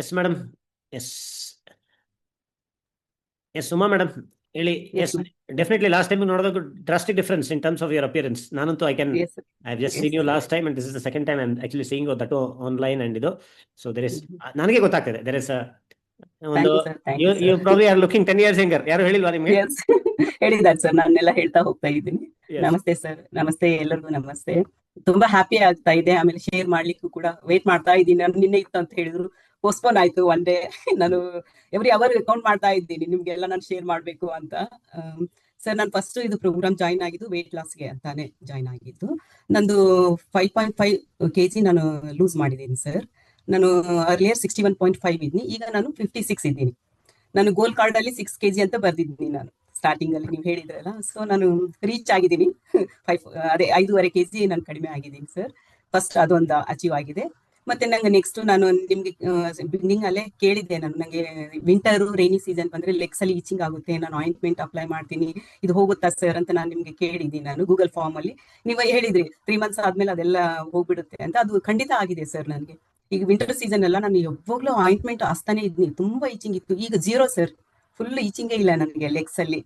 S madam. Yes yes Suma madam ಹೇಳಿ. Yes, yes ma'am. Definitely last time ನೋಡಿದಾಗ drastic difference in terms of your appearance. ನಾನಂತೂ Yes, sir. I have just Yes, seen you sir. Last time and this is the second time I am actually seeing that online and ಇದು. So there is Mhm. ನನಗೆ ಗೊತ್ತಾಗ್ತದೆ there is ಒಂದು Thank you, sir. Thank you you, sir. You probably are looking 10 years younger. ಯಾರು ಹೇಳಿಲ್ವಾ ನಿಮಗೆ? Yes. ಹೇಳಿದ್ದಾರೆ sir, ನಾನೆಲ್ಲ ಹೇಳ್ತಾ ಹೋಗ್ತಾ ಇದ್ದೀನಿ. ಎಸ್. ನಮಸ್ತೆ ಸರ್, ನಮಸ್ತೆ ಎಲ್ಲರಿಗೂ ನಮಸ್ತೆ. ತುಂಬಾ ಹ್ಯಾಪಿ ಆಗ್ತಾ ಇದೆ. ಆಮೇಲೆ ಶೇರ್ ಮಾಡ್ಲಿಕ್ಕೂ ಕೂಡ ವೇಟ್ ಮಾಡ್ತಾ ಇದ್ದೀನಿ. ನಾನು ನಿನ್ನೆ ಇತ್ತು ಅಂತ ಹೇಳಿದ್ರು, ಪೋಸ್ಟ್ಪೋನ್ ಆಯ್ತು ಒನ್ ಡೇ. ನಾನು ಎವ್ರಿ ಅವರ್ ಕೌಂಟ್ ಮಾಡ್ತಾ ಇದ್ದೀನಿ ನಿಮ್ಗೆಲ್ಲ ನಾನು ಶೇರ್ ಮಾಡ್ಬೇಕು ಅಂತ. ಸರ್, ನಾನು ಫಸ್ಟ್ ಇದು ಪ್ರೋಗ್ರಾಮ್ ಜಾಯ್ನ್ ಆಗಿದ್ದು ವೇಟ್ ಲಾಸ್ಗೆ ಅಂತಾನೆ ಜಾಯ್ನ್ ಆಗಿದ್ದು. ನಂದು 5.5 kg ನಾನು ಲೂಸ್ ಮಾಡಿದ್ದೀನಿ ಸರ್. ನಾನು ಅರ್ಲಿಯರ್ 61.5 ಇದ್ದೀನಿ, ಈಗ ನಾನು 56 ಇದ್ದೀನಿ. ನಾನು ಗೋಲ್ಡ್ ಕಾರ್ಡ್ ಅಲ್ಲಿ 6 kg ಅಂತ ಬರ್ದಿದ್ದೀನಿ ನಾನು ಸ್ಟಾರ್ಟಿಂಗ್ ಅಲ್ಲಿ, ನೀವು ಹೇಳಿದ್ರಲ್ಲ. ಸೊ ನಾನು ರೀಚ್ ಆಗಿದ್ದೀನಿ. 5.5 kg ನಾನು ಕಡಿಮೆ ಆಗಿದ್ದೀನಿ ಸರ್. ಫಸ್ಟ್ ಅದೊಂದು ಅಚೀವ್ ಆಗಿದೆ. ಮತ್ತೆ ನಂಗೆ ನೆಕ್ಸ್ಟ್ ನಾನು ನಿಮ್ಗೆ ಬಿಗಿನಿಂಗ್ ಅಲ್ಲೇ ಕೇಳಿದ್ದೆ, ನಂಗೆ ವಿಂಟರ್ ರೈನಿ ಸೀಸನ್ ಬಂದ್ರೆ ಲೆಗ್ಸ್ ಅಲ್ಲಿ ಈಚಿಂಗ್ ಆಗುತ್ತೆ, ನಾನು ಆಯಿಂಟ್ಮೆಂಟ್ ಅಪ್ಲೈ ಮಾಡ್ತೀನಿ, ಇದು ಹೋಗುತ್ತಾ ಸರ್ ಅಂತ ನಾನು ನಿಮ್ಗೆ ಕೇಳಿದ್ದೀನಿ. ನಾನು ಗೂಗಲ್ ಫಾರ್ಮ್ ಅಲ್ಲಿ ನೀವು ಹೇಳಿದ್ರಿ 3 months ಆದ್ಮೇಲೆ ಅದೆಲ್ಲ ಹೋಗ್ಬಿಡುತ್ತೆ ಅಂತ. ಅದು ಖಂಡಿತ ಆಗಿದೆ ಸರ್ ನನಗೆ. ಈಗ ವಿಂಟರ್ ಸೀಸನ್ ಎಲ್ಲ ನಾನು ಯಾವಾಗ್ಲೂ ಆಯಿಂಟ್ಮೆಂಟ್ ಹಚ್ತಾನೆ ಇದ್ನಿ, ತುಂಬಾ ಈಚಿಂಗ್ ಇತ್ತು. ಈಗ ಜೀರೋ ಸರ್, ಫುಲ್ ಈಚಿಂಗೇ ಇಲ್ಲ ನನಗೆ ಲೆಗ್ಸ್ ಅಲ್ಲಿ.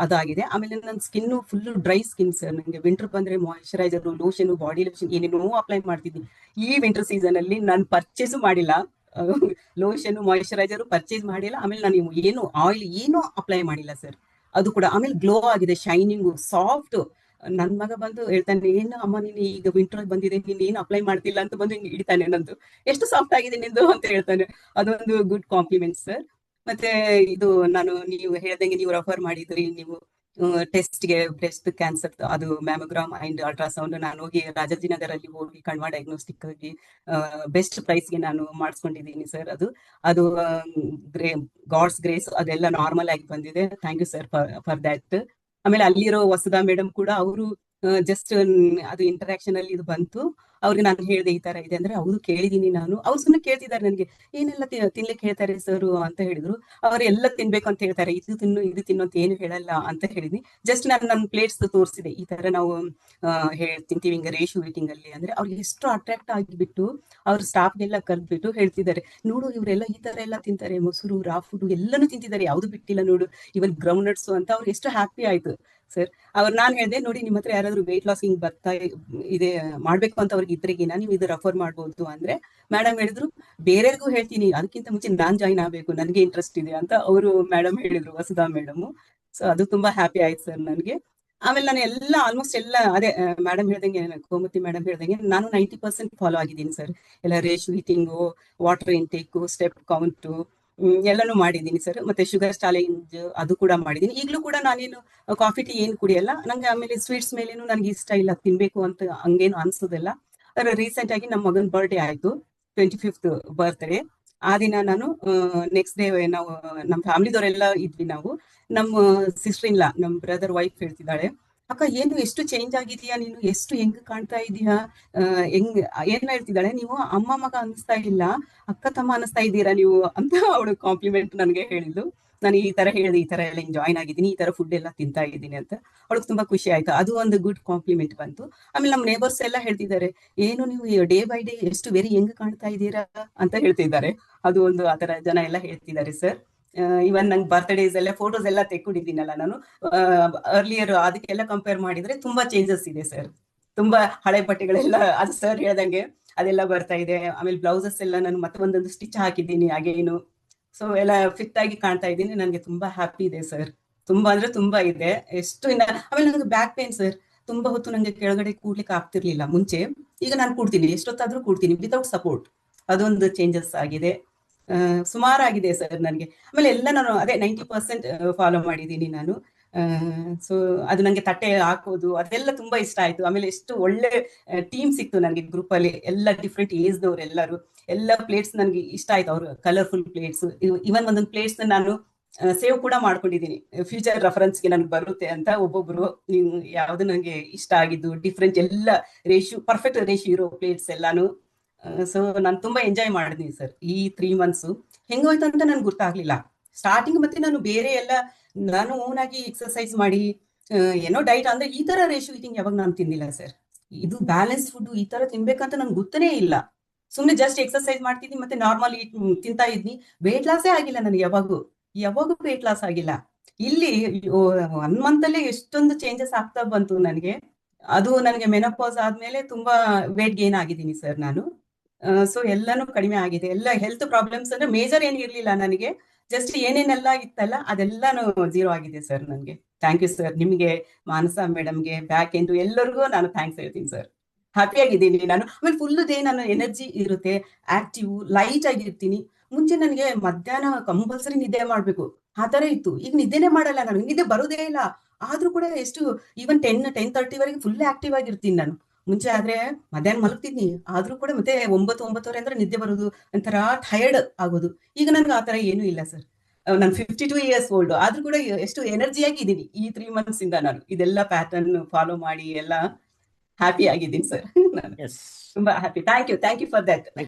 ಅದಾಗಿದೆ. ಆಮೇಲೆ ನನ್ನ skin full dry skin sir. ನನಗೆ ವಿಂಟರ್ ಬಂದ್ರೆ ಮಾಯಿಶ್ಚರೈಸರ್, ಲೋಷನ್, ಬಾಡಿ ಲೋಷನ್ ಏನೇನೋ ಅಪ್ಲೈ ಮಾಡ್ತಿದ್ವಿ. ಈ ವಿಂಟರ್ ಸೀಸನ್ ಅಲ್ಲಿ ನಾನು ಪರ್ಚೇಸ್ ಮಾಡಿಲ್ಲ, ಲೋಷನ್ ಮಾಯಿಶ್ಚರೈಸರ್ ಪರ್ಚೇಸ್ ಮಾಡಿಲ್ಲ. ಆಮೇಲೆ ನಾನು ಏನು ಆಯಿಲ್ ಏನೂ ಅಪ್ಲೈ ಮಾಡಿಲ್ಲ ಸರ್. ಅದು ಕೂಡ ಆಮೇಲೆ ಗ್ಲೋ ಆಗಿದೆ, ಶೈನಿಂಗು, ಸಾಫ್ಟ್. ನನ್ ಮಗ ಬಂದು ಹೇಳ್ತಾನೆ, ಏನು ಅಮ್ಮ ನೀನು ಈಗ ವಿಂಟರ್ ಬಂದಿದೆ, ನೀನ್ ಏನು ಅಪ್ಲೈ ಮಾಡ್ತಿಲ್ಲ ಅಂತ ಬಂದು ಹಿಡಿತಾನೆ ನಂದು. ಎಷ್ಟು ಸಾಫ್ಟ್ ಆಗಿದೆ ನಿಂದು ಅಂತ ಹೇಳ್ತಾನೆ. ಅದೊಂದು ಗುಡ್ ಕಾಂಪ್ಲಿಮೆಂಟ್ ಸರ್. ಮತ್ತೆ ಇದು ನೀವು ಹೇಳ್ದಂಗೆ ನೀವು ರೆಫರ್ ಮಾಡಿದ್ರಿ, ನೀವು ಟೆಸ್ಟ್ಗೆ ಬ್ರೆಸ್ಟ್ ಕ್ಯಾನ್ಸರ್ ಅದು ಮ್ಯಾಮೋಗ್ರಾಮ್ ಅಂಡ್ ಅಲ್ಟ್ರಾಸೌಂಡ್ ನಾನು ಹೋಗಿ ರಾಜಾಜಿನಗರ್ ಅಲ್ಲಿ ಹೋಗಿ ಕಣ್ವ ಡಯಾಗ್ನೋಸ್ಟಿಕ್ ಆಗಿ ಬೆಸ್ಟ್ ಪ್ರೈಸ್ಗೆ ನಾನು ಮಾಡಿಸ್ಕೊಂಡಿದ್ದೀನಿ ಸರ್. ಅದು ಗಾಡ್ಸ್ ಗ್ರೇಸ್, ಅದೆಲ್ಲ ನಾರ್ಮಲ್ ಆಗಿ ಬಂದಿದೆ. Thank you sir for that. ಆಮೇಲೆ ಅಲ್ಲಿರೋ ವಸುಧಾ ಮೇಡಮ್ ಕೂಡ ಅವರು ಜಸ್ಟ್ ಅದು ಇಂಟರಾಕ್ಷನ್ ಅಲ್ಲಿ ಇದು ಬಂತು. ಅವ್ರಿಗೆ ನಾನು ಹೇಳಿದೆ ಈ ತರ ಇದೆ ಅಂದ್ರೆ, ಅವ್ರು ಕೇಳಿದೀನಿ ನಾನು, ಅವ್ರು ಸುಮ್ಮನೆ ಕೇಳ್ತಿದ್ದಾರೆ ನನಗೆ, ಏನೆಲ್ಲ ತಿನ್ಲಿಕ್ಕೆ ಹೇಳ್ತಾರೆ ಸರ್ ಅಂತ ಹೇಳಿದ್ರು. ಅವ್ರು ಎಲ್ಲ ತಿನ್ಬೇಕು ಅಂತ ಹೇಳ್ತಾರೆ, ಇದು ತಿನ್ನು ಇದು ತಿನ್ನು ಅಂತ ಏನು ಹೇಳಲ್ಲ ಅಂತ ಹೇಳಿದ್ನಿ. ಜಸ್ಟ್ ನಾನು ನನ್ನ ಪ್ಲೇಟ್ಸ್ ತೋರಿಸಿದೆ, ಈ ತರ ನಾವು ತಿಂತೀವಿ ಹಿಂಗೆ ರೇಷು ಈಟಿಂಗ್ ಅಲ್ಲಿ ಅಂದ್ರೆ. ಅವ್ರಿಗೆ ಎಷ್ಟು ಅಟ್ರಾಕ್ಟ್ ಆಗಿಬಿಟ್ಟು ಅವ್ರ ಸ್ಟಾಫ್ಗೆಲ್ಲ ಕರೆದ್ಬಿಟ್ಟು ಹೇಳ್ತಿದ್ದಾರೆ, ನೋಡು ಇವರೆಲ್ಲ ಈ ತರ ಎಲ್ಲ ತಿಂತಾರೆ, ಮೊಸರು, ರಾ ಫುಡ್ ಎಲ್ಲಾನು ತಿಂತಿದ್ದಾರೆ, ಯಾವ್ದು ಬಿಟ್ಟಿಲ್ಲ ನೋಡು, ಇವನ್ ಗ್ರೌಂಡ್ ನಟ್ಸ್ ಅಂತ. ಅವ್ರಿಗೆ ಎಷ್ಟು ಹ್ಯಾಪಿ ಆಯ್ತು ಸರ್. ನಾನ್ ಹೇಳಿದೆ, ನೋಡಿ ನಿಮ್ಮ ಹತ್ರ ಯಾರಾದ್ರೂ ವೇಟ್ ಲಾಸ್ ಹಿಂಗ್ ಬರ್ತಾ ಇದೆ ಮಾಡ್ಬೇಕು ಅಂತ ಅವ್ರಿಗೆ ಇದ್ರಿಗಿನ ನೀವು ಇದು ರೆಫರ್ ಮಾಡ್ಬೋದು ಅಂದ್ರೆ, ಮೇಡಮ್ ಹೇಳಿದ್ರು ಬೇರೆಗೂ ಹೇಳ್ತೀನಿ, ಅದಕ್ಕಿಂತ ಮುಂಚೆ ನಾನ್ ಜಾಯಿನ್ ಆಗ್ಬೇಕು, ನನ್ಗೆ ಇಂಟ್ರೆಸ್ಟ್ ಇದೆ ಅಂತ ಅವರು ಮೇಡಮ್ ಹೇಳಿದ್ರು, ವಸುಧಾ ಮೇಡಮ್. ಸೊ ಅದು ತುಂಬಾ ಹ್ಯಾಪಿ ಆಯ್ತು ಸರ್ ನನಗೆ. ಆಮೇಲೆ ನಾನು ಎಲ್ಲ ಆಲ್ಮೋಸ್ಟ್ ಎಲ್ಲ ಅದೇ ಮೇಡಮ್ ಹೇಳ್ದಂಗೆ, ಕೋಮತಿ ಮೇಡಮ್ ಹೇಳ್ದಂಗೆ ನಾನು 90% ಫಾಲೋ ಆಗಿದ್ದೀನಿ ಸರ್. ಎಲ್ಲ ರೇಷ್ eating, water intake, step count ಎಲ್ಲಾನು ಮಾಡಿದ್ದೀನಿ ಸರ್. ಮತ್ತೆ ಶುಗರ್ ಚಾಲೆಂಜ್ ಅದು ಕೂಡ ಮಾಡಿದ್ದೀನಿ. ಈಗಲೂ ಕೂಡ ನಾನೇನು ಕಾಫಿ ಟೀ ಏನು ಕುಡಿಯಲ್ಲ ನಂಗೆ. ಆಮೇಲೆ ಸ್ವೀಟ್ಸ್ ಮೇಲೇನು ನನ್ಗೆ ಇಷ್ಟ ಇಲ್ಲ, ತಿನ್ಬೇಕು ಅಂತ ಹಂಗೇನು ಅನ್ಸೋದಿಲ್ಲ. ರೀಸೆಂಟ್ ಆಗಿ ನಮ್ಮ ಮಗನ ಬರ್ಡೇ ಆಯ್ತು, 25th ಬರ್ತ್ಡೇ. ಆ ದಿನ ನಾನು ನೆಕ್ಸ್ಟ್ ಡೇ ನಾವು ನಮ್ಮ ಫ್ಯಾಮಿಲಿದವರೆಲ್ಲ ಇದ್ವಿ ನಾವು. ನಮ್ಮ ಸಿಸ್ಟರ್ ಇಲ್ಲ, ನಮ್ಮ ಬ್ರದರ್ ವೈಫ್ ಹೇಳ್ತಿದ್ದಾಳೆ, ಅಕ್ಕ ಏನು ಎಷ್ಟು ಚೇಂಜ್ ಆಗಿದೀಯಾ ನೀನು, ಎಷ್ಟು ಹೆಂಗ್ ಕಾಣ್ತಾ ಇದೀಯಾ, ಹೆಂಗ್ ಏನ್ ಹೇಳ್ತಿದ್ದಾಳೆ, ನೀವು ಅಮ್ಮ ಮಗ ಅನಿಸ್ತಾ ಇಲ್ಲ, ಅಕ್ಕ ತಮ್ಮ ಅನಿಸ್ತಾ ಇದ್ದೀರಾ ನೀವು ಅಂತ ಅವಳು ಕಾಂಪ್ಲಿಮೆಂಟ್ ನನಗೆ ಹೇಳಿದ್ಲು. ನಾನು ಈ ತರ ಹೇಳಿದೆ, ಈ ತರ ಎಲ್ಲ ಜಾಯ್ನ್ ಆಗಿದ್ದೀನಿ, ಈ ತರ ಫುಡ್ ಎಲ್ಲ ತಿಂತಾ ಇದ್ದೀನಿ ಅಂತ. ಅವಳಿಗೆ ತುಂಬಾ ಖುಷಿ ಆಯ್ತು. ಅದು ಒಂದು ಗುಡ್ ಕಾಂಪ್ಲಿಮೆಂಟ್ ಬಂತು. ಆಮೇಲೆ ನಮ್ಮ ನೇಬರ್ಸ್ ಎಲ್ಲ ಹೇಳ್ತಿದ್ದಾರೆ, ಏನು ನೀವು ಡೇ ಬೈ ಡೇ ಎಷ್ಟು ವೆರಿ ಹೆಂಗ್ ಕಾಣ್ತಾ ಇದ್ದೀರಾ ಅಂತ ಹೇಳ್ತಿದ್ದಾರೆ. ಅದು ಒಂದು ಆತರ ಜನ ಎಲ್ಲ ಹೇಳ್ತಿದ್ದಾರೆ ಸರ್. ಇವನ್ ನಂಗೆ ಬರ್ತ್ಡೇಸ್ ಎಲ್ಲ ಫೋಟೋಸ್ ಎಲ್ಲ ತೆಕ್ಕೊಂಡಿದ್ದೀನಲ್ಲ ನಾನು, ಅರ್ಲಿಯರ್ ಅದಕ್ಕೆಲ್ಲ ಕಂಪೇರ್ ಮಾಡಿದ್ರೆ ತುಂಬಾ ಚೇಂಜಸ್ ಇದೆ ಸರ್. ತುಂಬಾ ಹಳೆ ಬಟ್ಟೆಗಳೆಲ್ಲ ಅದು ಸರ್ ಹೇಳ್ದಂಗೆ ಅದೆಲ್ಲ ಬರ್ತಾ ಇದೆ. ಆಮೇಲೆ ಬ್ಲೌಸಸ್ ಎಲ್ಲ ನಾನು ಮತ್ತೆ ಒಂದೊಂದು ಸ್ಟಿಚ್ ಹಾಕಿದ್ದೀನಿ ಹಾಗೇನು. ಸೊ ಎಲ್ಲ ಫಿಟ್ ಆಗಿ ಕಾಣ್ತಾ ಇದ್ದೀನಿ. ನನಗೆ ತುಂಬಾ ಹ್ಯಾಪಿ ಇದೆ ಸರ್. ತುಂಬಾ ಅಂದ್ರೆ ತುಂಬಾ ಇದೆ. ಎಷ್ಟು ಆಮೇಲೆ ನನಗೆ ಬ್ಯಾಕ್ ಪೇನ್ ಸರ್. ತುಂಬಾ ಹೊತ್ತು ನಂಗೆ ಕೆಳಗಡೆ ಕೂಡ್ಲಿಕ್ಕೆ ಆಗ್ತಿರ್ಲಿಲ್ಲ ಮುಂಚೆ. ಈಗ ನಾನು ಕೂಡ್ತೀನಿ, ಎಷ್ಟೊತ್ತಾದ್ರೂ ಕೂಡ್ತೀನಿ ವಿತೌಟ್ ಸಪೋರ್ಟ್. ಅದೊಂದು ಚೇಂಜಸ್ ಆಗಿದೆ. ಸುಮಾರಾಗಿದೆ ಸರ್ ನನಗೆ. ಆಮೇಲೆ ಎಲ್ಲ ನಾನು ಅದೇ 90% ಫಾಲೋ ಮಾಡಿದ್ದೀನಿ ನಾನು. ಸೊ ಅದು ನಂಗೆ ತಟ್ಟೆ ಹಾಕೋದು ಅದೆಲ್ಲ ತುಂಬಾ ಇಷ್ಟ ಆಯ್ತು. ಆಮೇಲೆ ಎಷ್ಟು ಒಳ್ಳೆ ಟೀಮ್ ಸಿಕ್ತು ನನಗೆ ಗ್ರೂಪ್ ಅಲ್ಲಿ, ಎಲ್ಲ ಡಿಫ್ರೆಂಟ್ ಏಜ್ ದವ್ರು ಎಲ್ಲರೂ. ಎಲ್ಲ ಪ್ಲೇಟ್ಸ್ ನನಗೆ ಇಷ್ಟ ಆಯ್ತು, ಅವ್ರ ಕಲರ್ಫುಲ್ ಪ್ಲೇಟ್ಸ್. ಇವನ್ ಒಂದೊಂದು ಪ್ಲೇಟ್ಸ್ ನಾನು ಸೇವ್ ಕೂಡ ಮಾಡ್ಕೊಂಡಿದ್ದೀನಿ, ಫ್ಯೂಚರ್ ರೆಫರೆನ್ಸ್ಗೆ ನನ್ಗೆ ಬರುತ್ತೆ ಅಂತ. ಒಬ್ಬೊಬ್ರು ನೀವು ಯಾವ್ದು ನಂಗೆ ಇಷ್ಟ ಆಗಿದ್ದು ಡಿಫ್ರೆಂಟ್ ಎಲ್ಲ ರೇಷಿಯೋ, ಪರ್ಫೆಕ್ಟ್ ರೇಷಿಯೋ ಇರೋ ಪ್ಲೇಟ್ಸ್ ಎಲ್ಲಾನು. ಸೊ ನಾನು ತುಂಬಾ ಎಂಜಾಯ್ ಮಾಡಿದ್ದೀನಿ ಸರ್ ಈ 3 months. ಹೆಂಗೋಯ್ತು ಅಂತ ನನ್ಗೆ ಗೊತ್ತಾಗ್ಲಿಲ್ಲ ಸ್ಟಾರ್ಟಿಂಗ್. ಮತ್ತೆ ನಾನು ಬೇರೆ ಎಲ್ಲ ನಾನು ಓನ್ ಆಗಿ ಎಕ್ಸರ್ಸೈಸ್ ಮಾಡಿ ಏನೋ ಡೈಟ್ ಅಂದ್ರೆ ಈ ತರ ರೇಷಿಯೋ ಈಟಿಂಗ್ ಯಾವಾಗ ನಾನು ತಿಂದಿಲ್ಲ ಸರ್. ಇದು ಬ್ಯಾಲೆನ್ಸ್ ಫುಡ್ ಈ ತರ ತಿನ್ಬೇಕಂತ ನನ್ಗೆ ಗೊತ್ತನೇ ಇಲ್ಲ. ಸುಮ್ನೆ ಜಸ್ಟ್ ಎಕ್ಸರ್ಸೈಸ್ ಮಾಡ್ತಿದ್ನಿ ಮತ್ತೆ ನಾರ್ಮಲ್ ತಿಂತಾ ಇದ್ನಿ. ವೇಟ್ ಲಾಸೇ ಆಗಿಲ್ಲ ನನಗೆ, ಯಾವಾಗೂ ವೇಟ್ ಲಾಸ್ ಆಗಿಲ್ಲ. ಇಲ್ಲಿ 1 ಮಂತ್ ಅಲ್ಲೇ ಎಷ್ಟೊಂದು ಚೇಂಜಸ್ ಆಗ್ತಾ ಬಂತು ನನಗೆ. ಅದು ನನಗೆ ಮೆನೋಪಾಸ್ ಆದ್ಮೇಲೆ ತುಂಬಾ ವೇಟ್ ಗೇನ್ ಆಗಿದ್ದೀನಿ ಸರ್ ನಾನು. ಸೊ ಎಲ್ಲಾನು ಕಡಿಮೆ ಆಗಿದೆ. ಎಲ್ಲ ಹೆಲ್ತ್ ಪ್ರಾಬ್ಲಮ್ಸ್ ಅಂದ್ರೆ ಮೇಜರ್ ಏನ್ ಇರ್ಲಿಲ್ಲ ನನಗೆ, ಜಸ್ಟ್ ಏನೇನೆಲ್ಲ ಇತ್ತಲ್ಲ ಅದೆಲ್ಲಾನು ಜೀರೋ ಆಗಿದೆ ಸರ್ ನನಗೆ. Thank you sir. ನಿಮ್ಗೆ, ಮಾನಸ ಮೇಡಮ್ಗೆ, ಬ್ಯಾಕ್ ಎಂದು ಎಲ್ಲರಿಗೂ ನಾನು ಥ್ಯಾಂಕ್ಸ್ ಹೇಳ್ತೀನಿ ಸರ್. ಹ್ಯಾಪಿ ಆಗಿದ್ದೀನಿ ನಾನು. ಆಮೇಲೆ ಫುಲ್ ಡೇ ನಾನು ಎನರ್ಜಿ ಇರುತ್ತೆ, ಆಕ್ಟಿವ್, ಲೈಟ್ ಆಗಿರ್ತೀನಿ. ಮುಂಚೆ ನನಗೆ ಮಧ್ಯಾಹ್ನ ಕಂಪಲ್ಸರಿ ನಿದ್ದೆ ಮಾಡ್ಬೇಕು ಆ ತರ ಇತ್ತು. ಈಗ ನಿದ್ದೆನೆ ಮಾಡಲ್ಲ ನಾನು, ನಿದ್ದೆ ಬರೋದೇ ಇಲ್ಲ. ಆದ್ರೂ ಕೂಡ ಎಷ್ಟು ಈವನ್ 10-10:30 ವರೆಗೆ ಫುಲ್ ಆಕ್ಟಿವ್ ಆಗಿರ್ತೀನಿ ನಾನು. ಮುಂಚೆ ಆದ್ರೆ ಮಧ್ಯಾಹ್ನ ಮಲಗ್ತಿದ್ನಿ, ಆದ್ರೂ ಕೂಡ ಮತ್ತೆ 9-9:30 ಅಂದ್ರೆ ನಿದ್ದೆ ಬರೋದು, ಒಂಥರ ಟಯರ್ಡ್ ಆಗೋದು. ಈಗ ನನ್ಗೆ ಆ ತರ ಏನೂ ಇಲ್ಲ ಸರ್. ನಾನು 52 ಇಯರ್ಸ್ ಓಲ್ಡ್, ಆದ್ರೂ ಕೂಡ ಎಷ್ಟು ಎನರ್ಜಿಯಾಗಿ ಇದ್ದೀನಿ ಈ 3 ಮಂತ್ಸ್ ಇಂದ. ನಾನು ಇದೆಲ್ಲ ಪ್ಯಾಟರ್ನ್ ಫಾಲೋ ಮಾಡಿ ಎಲ್ಲ ಹ್ಯಾಪಿ ಆಗಿದ್ದೀನಿ ಸರ್. ನಾನು ಎಸ್ ತುಂಬಾ happy. Thank you for that.